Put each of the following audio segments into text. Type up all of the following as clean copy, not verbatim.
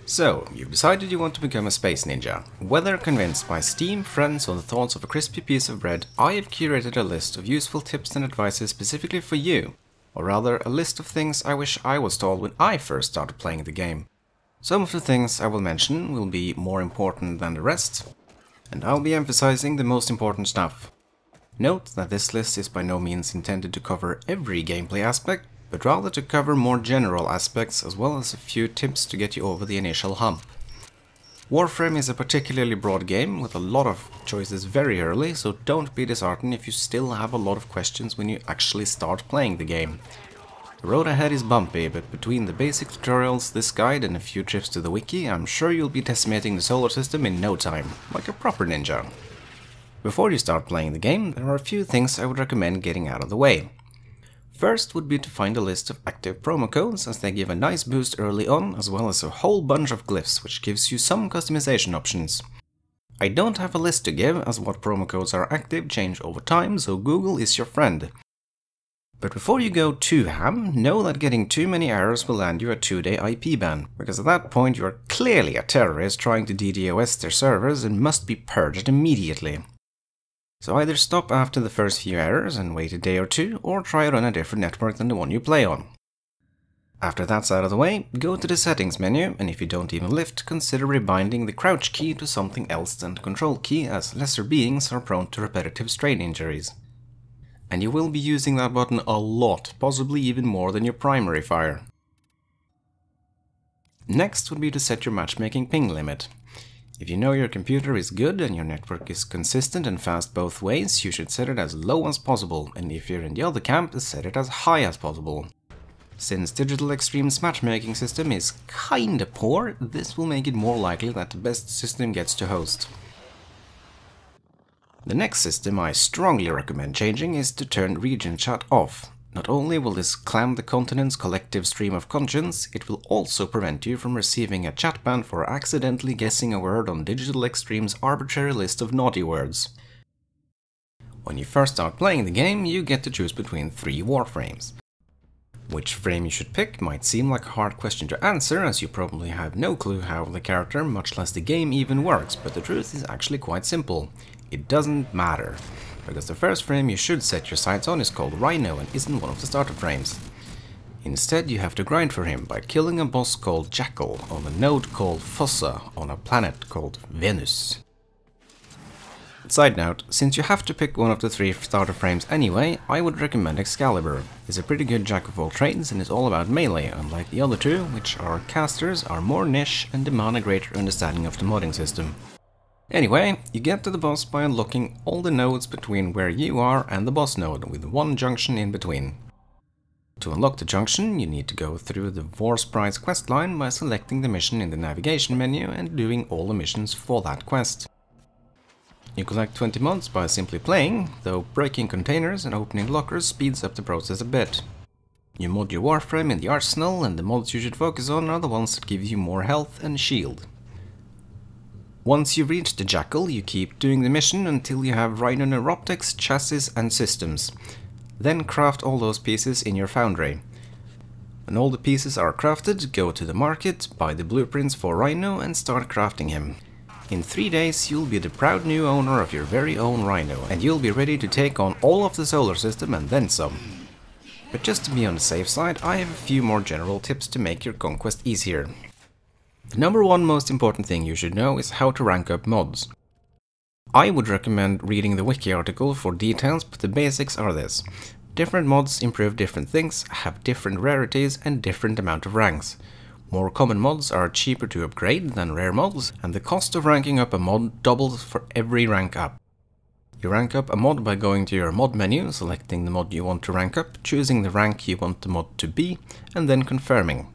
So, you've decided you want to become a space ninja. Whether convinced by Steam, friends, or the thoughts of a crispy piece of bread, I have curated a list of useful tips and advices specifically for you. Or rather, a list of things I wish I was told when I first started playing the game. Some of the things I will mention will be more important than the rest, and I'll be emphasizing the most important stuff. Note that this list is by no means intended to cover every gameplay aspect, but rather to cover more general aspects as well as a few tips to get you over the initial hump. Warframe is a particularly broad game with a lot of choices very early, so don't be disheartened if you still have a lot of questions when you actually start playing the game. The road ahead is bumpy, but between the basic tutorials, this guide and a few trips to the wiki, I'm sure you'll be decimating the solar system in no time, like a proper ninja. Before you start playing the game, there are a few things I would recommend getting out of the way. First would be to find a list of active promo codes, as they give a nice boost early on, as well as a whole bunch of glyphs, which gives you some customization options. I don't have a list to give, as what promo codes are active change over time, so Google is your friend. But before you go too ham, know that getting too many errors will land you a 2-day IP ban, because at that point you are clearly a terrorist trying to DDoS their servers and must be purged immediately. So either stop after the first few errors and wait a day or two, or try it on a different network than the one you play on. After that's out of the way, go to the settings menu, and if you don't even lift, consider rebinding the crouch key to something else than the control key, as lesser beings are prone to repetitive strain injuries. And you will be using that button a lot, possibly even more than your primary fire. Next would be to set your matchmaking ping limit. If you know your computer is good and your network is consistent and fast both ways, you should set it as low as possible, and if you're in the other camp, set it as high as possible. Since Digital Extreme's matchmaking system is kinda poor, this will make it more likely that the best system gets to host. The next system I strongly recommend changing is to turn region chat off. Not only will this clam the continent's collective stream of conscience, it will also prevent you from receiving a chat ban for accidentally guessing a word on Digital Extreme's arbitrary list of naughty words. When you first start playing the game, you get to choose between 3 warframes. Which frame you should pick might seem like a hard question to answer, as you probably have no clue how the character, much less the game, even works, but the truth is actually quite simple. It doesn't matter, because the first frame you should set your sights on is called Rhino and isn't one of the starter frames. Instead, you have to grind for him by killing a boss called Jackal on a node called Fossa on a planet called Venus. Side note, since you have to pick one of the 3 starter frames anyway, I would recommend Excalibur. It's a pretty good jack of all trades and is all about melee, unlike the other 2, which are casters, are more niche and demand a greater understanding of the modding system. Anyway, you get to the boss by unlocking all the nodes between where you are and the boss node, with one junction in between. To unlock the junction, you need to go through the Warframe I questline by selecting the mission in the navigation menu and doing all the missions for that quest. You collect 20 mods by simply playing, though breaking containers and opening lockers speeds up the process a bit. You mod your Warframe in the arsenal, and the mods you should focus on are the ones that give you more health and shield. Once you reach the Jackal, you keep doing the mission until you have Rhino Neuroptics, chassis and systems. Then craft all those pieces in your foundry. When all the pieces are crafted, go to the market, buy the blueprints for Rhino and start crafting him. In 3 days you'll be the proud new owner of your very own Rhino, and you'll be ready to take on all of the solar system and then some. But just to be on the safe side, I have a few more general tips to make your conquest easier. The number 1 most important thing you should know is how to rank up mods. I would recommend reading the wiki article for details, but the basics are this. Different mods improve different things, have different rarities and different amount of ranks. More common mods are cheaper to upgrade than rare mods, and the cost of ranking up a mod doubles for every rank up. You rank up a mod by going to your mod menu, selecting the mod you want to rank up, choosing the rank you want the mod to be, and then confirming.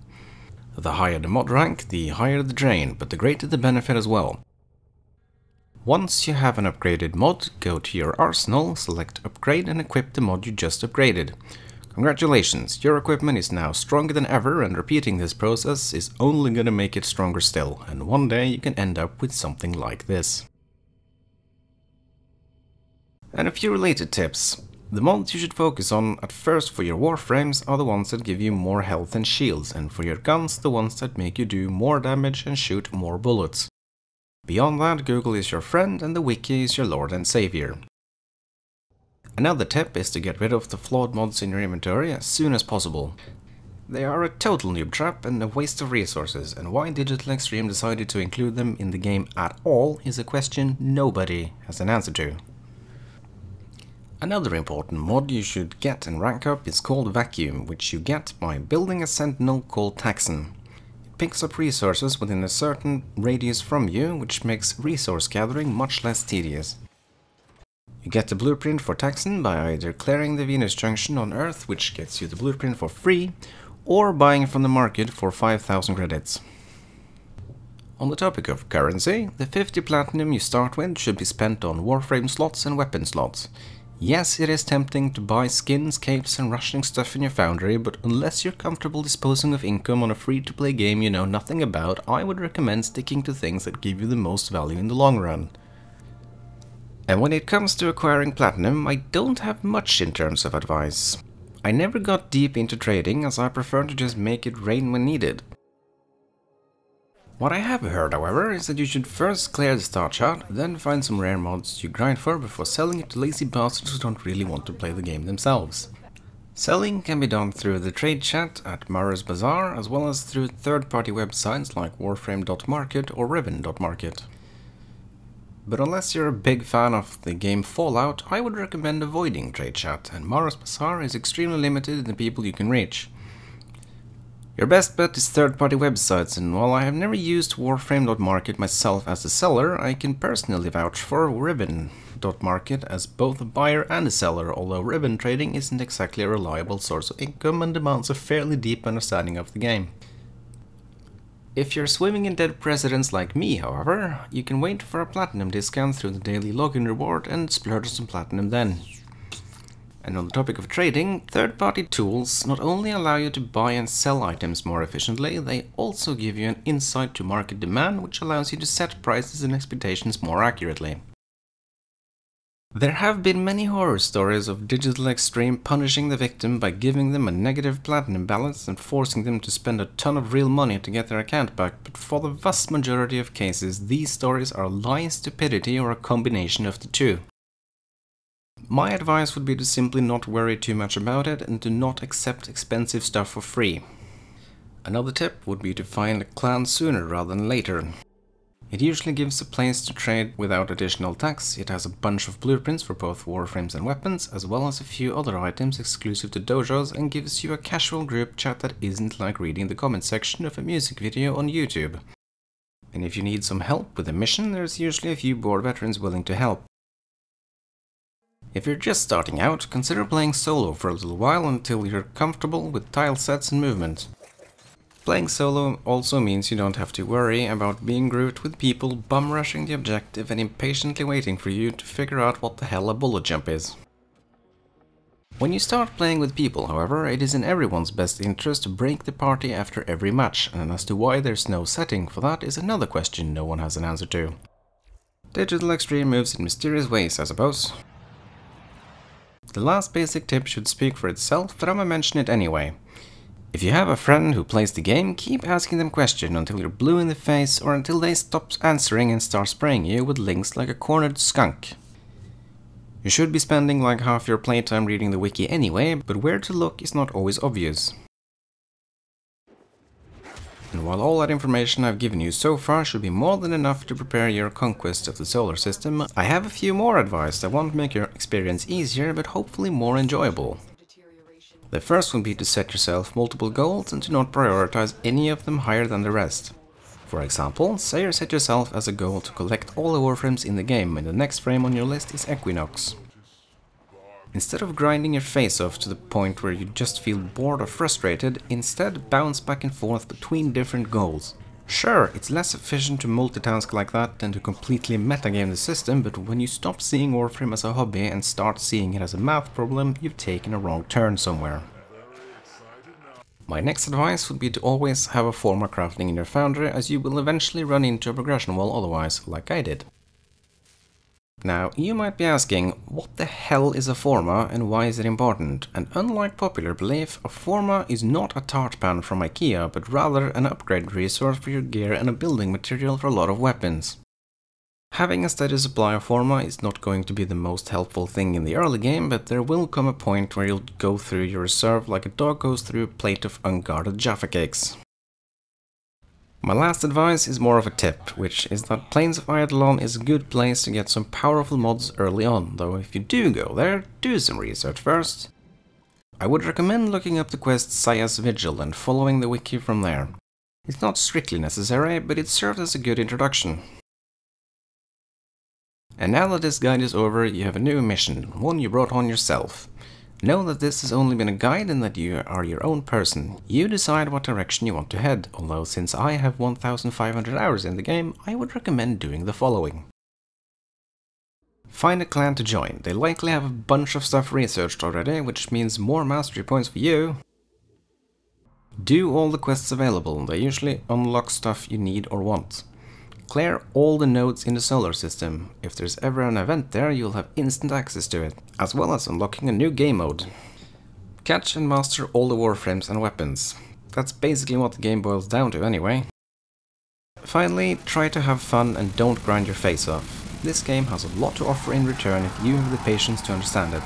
The higher the mod rank, the higher the drain, but the greater the benefit as well. Once you have an upgraded mod, go to your arsenal, select upgrade and equip the mod you just upgraded. Congratulations, your equipment is now stronger than ever, and repeating this process is only gonna make it stronger still, and one day you can end up with something like this. And a few related tips. The mods you should focus on at first for your warframes are the ones that give you more health and shields, and for your guns the ones that make you do more damage and shoot more bullets. Beyond that, Google is your friend and the wiki is your lord and savior. Another tip is to get rid of the flawed mods in your inventory as soon as possible. They are a total noob trap and a waste of resources, and why Digital Extreme decided to include them in the game at all is a question nobody has an answer to. Another important mod you should get and rank up is called Vacuum, which you get by building a sentinel called Taxon. It picks up resources within a certain radius from you, which makes resource gathering much less tedious. You get the blueprint for Taxon by either clearing the Venus Junction on Earth, which gets you the blueprint for free, or buying from the market for 5,000 credits. On the topic of currency, the 50 platinum you start with should be spent on Warframe slots and weapon slots. Yes, it is tempting to buy skins, capes and rushing stuff in your foundry, but unless you're comfortable disposing of income on a free-to-play game you know nothing about, I would recommend sticking to things that give you the most value in the long run. And when it comes to acquiring platinum, I don't have much in terms of advice. I never got deep into trading, as I prefer to just make it rain when needed. What I have heard, however, is that you should first clear the start chart, then find some rare mods you grind for before selling it to lazy bastards who don't really want to play the game themselves. Selling can be done through the trade chat at Mara's Bazaar, as well as through third-party websites like Warframe.market or Riven.market. But unless you're a big fan of the game Fallout, I would recommend avoiding trade chat, and Mara's Bazaar is extremely limited in the people you can reach. Your best bet is third-party websites, and while I have never used Warframe.market myself as a seller, I can personally vouch for Riven.market as both a buyer and a seller, although Riven trading isn't exactly a reliable source of income and demands a fairly deep understanding of the game. If you're swimming in dead precedents like me, however, you can wait for a platinum discount through the daily login reward and splurge some platinum then. And on the topic of trading, third-party tools not only allow you to buy and sell items more efficiently, they also give you an insight to market demand, which allows you to set prices and expectations more accurately. There have been many horror stories of Digital Extreme punishing the victim by giving them a negative platinum balance and forcing them to spend a ton of real money to get their account back, but for the vast majority of cases, these stories are lying stupidity or a combination of the two. My advice would be to simply not worry too much about it and to not accept expensive stuff for free. Another tip would be to find a clan sooner rather than later. It usually gives a place to trade without additional tax. It has a bunch of blueprints for both warframes and weapons, as well as a few other items exclusive to dojos, and gives you a casual group chat that isn't like reading the comment section of a music video on YouTube. And if you need some help with a mission, there's usually a few bored veterans willing to help. If you're just starting out, consider playing solo for a little while until you're comfortable with tile sets and movement. Playing solo also means you don't have to worry about being grouped with people bum rushing the objective and impatiently waiting for you to figure out what the hell a bullet jump is. When you start playing with people, however, it is in everyone's best interest to break the party after every match, and as to why there's no setting for that is another question no one has an answer to. Digital Extreme moves in mysterious ways, I suppose. The last basic tip should speak for itself, but I'm gonna mention it anyway. If you have a friend who plays the game, keep asking them questions until you're blue in the face or until they stop answering and start spraying you with links like a cornered skunk. You should be spending like half your playtime reading the wiki anyway, but where to look is not always obvious. And while all that information I've given you so far should be more than enough to prepare your conquest of the solar system, I have a few more advice that won't make your experience easier, but hopefully more enjoyable. The first would be to set yourself multiple goals and to not prioritize any of them higher than the rest. For example, say you set yourself as a goal to collect all the warframes in the game and the next frame on your list is Equinox. Instead of grinding your face off to the point where you just feel bored or frustrated, instead bounce back and forth between different goals. Sure, it's less efficient to multitask like that than to completely metagame the system, but when you stop seeing Warframe as a hobby and start seeing it as a math problem, you've taken a wrong turn somewhere. My next advice would be to always have a form of crafting in your foundry, as you will eventually run into a progression wall otherwise, like I did. Now, you might be asking, what the hell is a forma and why is it important? And unlike popular belief, a forma is not a tartpan from IKEA, but rather an upgrade resource for your gear and a building material for a lot of weapons. Having a steady supply of forma is not going to be the most helpful thing in the early game, but there will come a point where you'll go through your reserve like a dog goes through a plate of unguarded Jaffa cakes. My last advice is more of a tip, which is that Plains of Eidolon is a good place to get some powerful mods early on, though if you do go there, do some research first. I would recommend looking up the quest Saya's Vigil and following the wiki from there. It's not strictly necessary, but it serves as a good introduction. And now that this guide is over, you have a new mission, one you brought on yourself. Know that this has only been a guide and that you are your own person. You decide what direction you want to head, although since I have 1500 hours in the game, I would recommend doing the following. Find a clan to join. They likely have a bunch of stuff researched already, which means more mastery points for you. Do all the quests available. They usually unlock stuff you need or want. Clear all the nodes in the solar system. If there's ever an event there, you'll have instant access to it, as well as unlocking a new game mode. Catch and master all the warframes and weapons. That's basically what the game boils down to anyway. Finally, try to have fun and don't grind your face off. This game has a lot to offer in return if you have the patience to understand it.